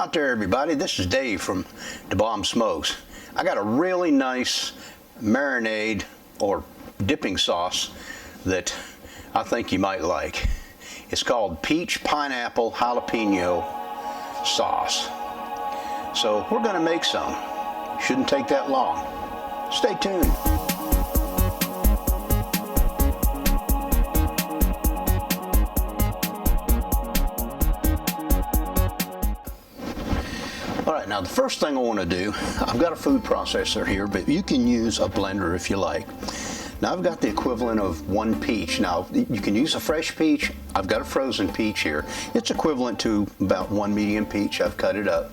out there, everybody. This is Dave from Da Bomb Smokes. I got a really nice marinade or dipping sauce that I think you might like. It's called peach pineapple jalapeno sauce. So we're going to make some. Shouldn't take that long. Stay tuned. Alright, now the first thing I want to do, I've got a food processor here, but you can use a blender if you like. Now I've got the equivalent of one peach. Now you can use a fresh peach. I've got a frozen peach here. It's equivalent to about one medium peach. I've cut it up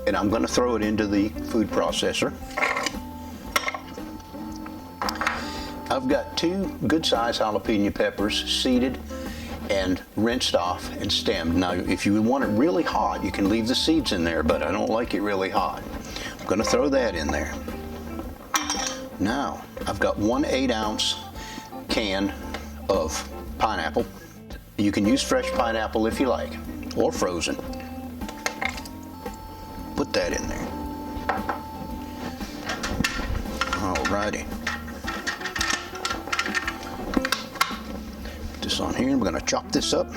and I'm going to throw it into the food processor. I've got two good-sized jalapeno peppers seeded and rinsed off and stemmed. Now if you want it really hot, you can leave the seeds in there, but I don't like it really hot. I'm going to throw that in there. Now I've got 1 8-ounce can of pineapple. You can use fresh pineapple if you like, or frozen. Put that in there. Alrighty. Put this on here. We're going to chop this up.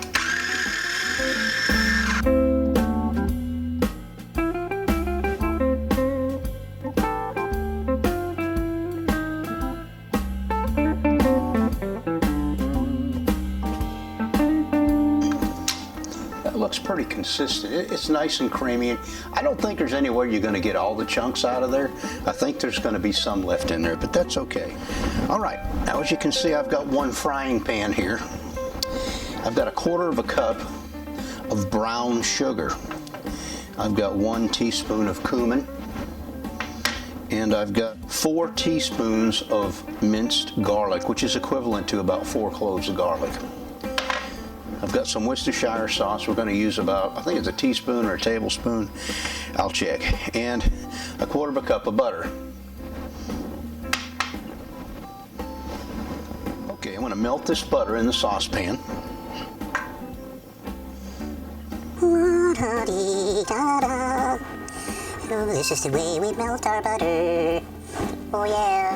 Looks pretty consistent. It's nice and creamy. I don't think there's anywhere you're going to get all the chunks out of there. I think there's going to be some left in there, but that's okay. All right, now as you can see, I've got one frying pan here. I've got 1/4 cup of brown sugar. I've got 1 teaspoon of cumin, and I've got 4 teaspoons of minced garlic, which is equivalent to about 4 cloves of garlic. I've got some Worcestershire sauce. We're going to use about, I think it's a teaspoon or a tablespoon. I'll check. And 1/4 cup of butter. Okay, I'm going to melt this butter in the saucepan. Oh, this is the way we melt our butter. Oh yeah.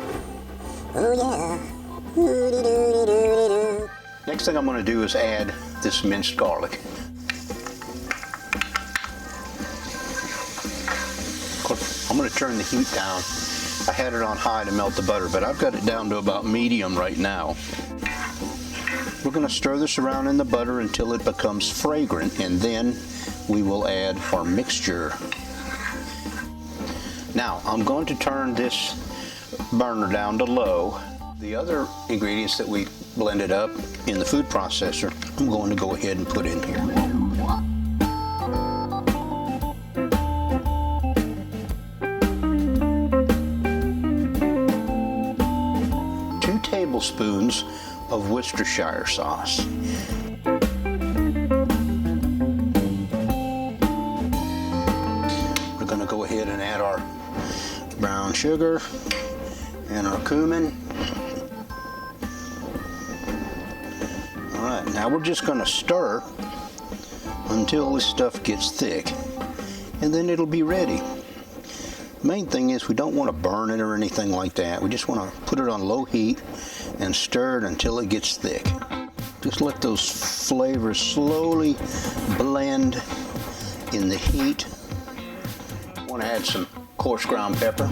Oh yeah. Ooh-dee-doo-dee-doo-dee-doo. Next thing I'm going to do is add this minced garlic. Of course, I'm going to turn the heat down. I had it on high to melt the butter, but I've got it down to about medium right now. We're going to stir this around in the butter until it becomes fragrant, and then we will add our mixture. Now, I'm going to turn this burner down to low. The other ingredients that we blended up in the food processor, I'm going to go ahead and put in here. 2 tablespoons of Worcestershire sauce. We're going to go ahead and add our brown sugar and our cumin. Alright, now we're just going to stir until this stuff gets thick, and then it'll be ready. Main thing is we don't want to burn it or anything like that. We just want to put it on low heat and stir it until it gets thick. Just let those flavors slowly blend in the heat. I want to add some coarse ground pepper.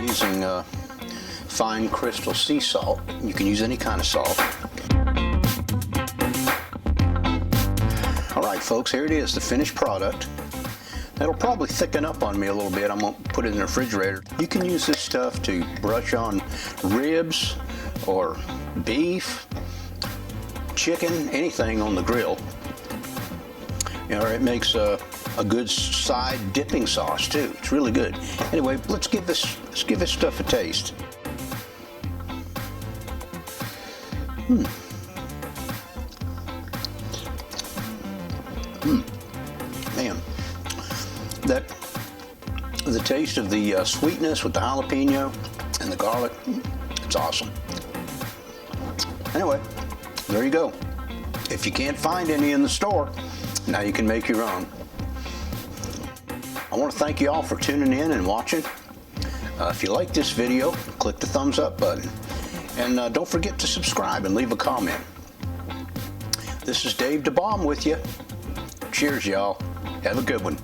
Using fine crystal sea salt. You can use any kind of salt. Alright folks, here it is, the finished product. It'll probably thicken up on me a little bit. I'm going to put it in the refrigerator. You can use this stuff to brush on ribs or beef, chicken, anything on the grill. Or it makes a good side dipping sauce too. It's really good. Anyway, let's give this stuff a taste. Man, the taste of the sweetness with the jalapeno and the garlic, it's awesome. Anyway, there you go. If you can't find any in the store, now you can make your own. I want to thank you all for tuning in and watching. If you like this video, click the thumbs up button. And don't forget to subscribe and leave a comment. This is Dave DeBaum with you. Cheers, y'all. Have a good one.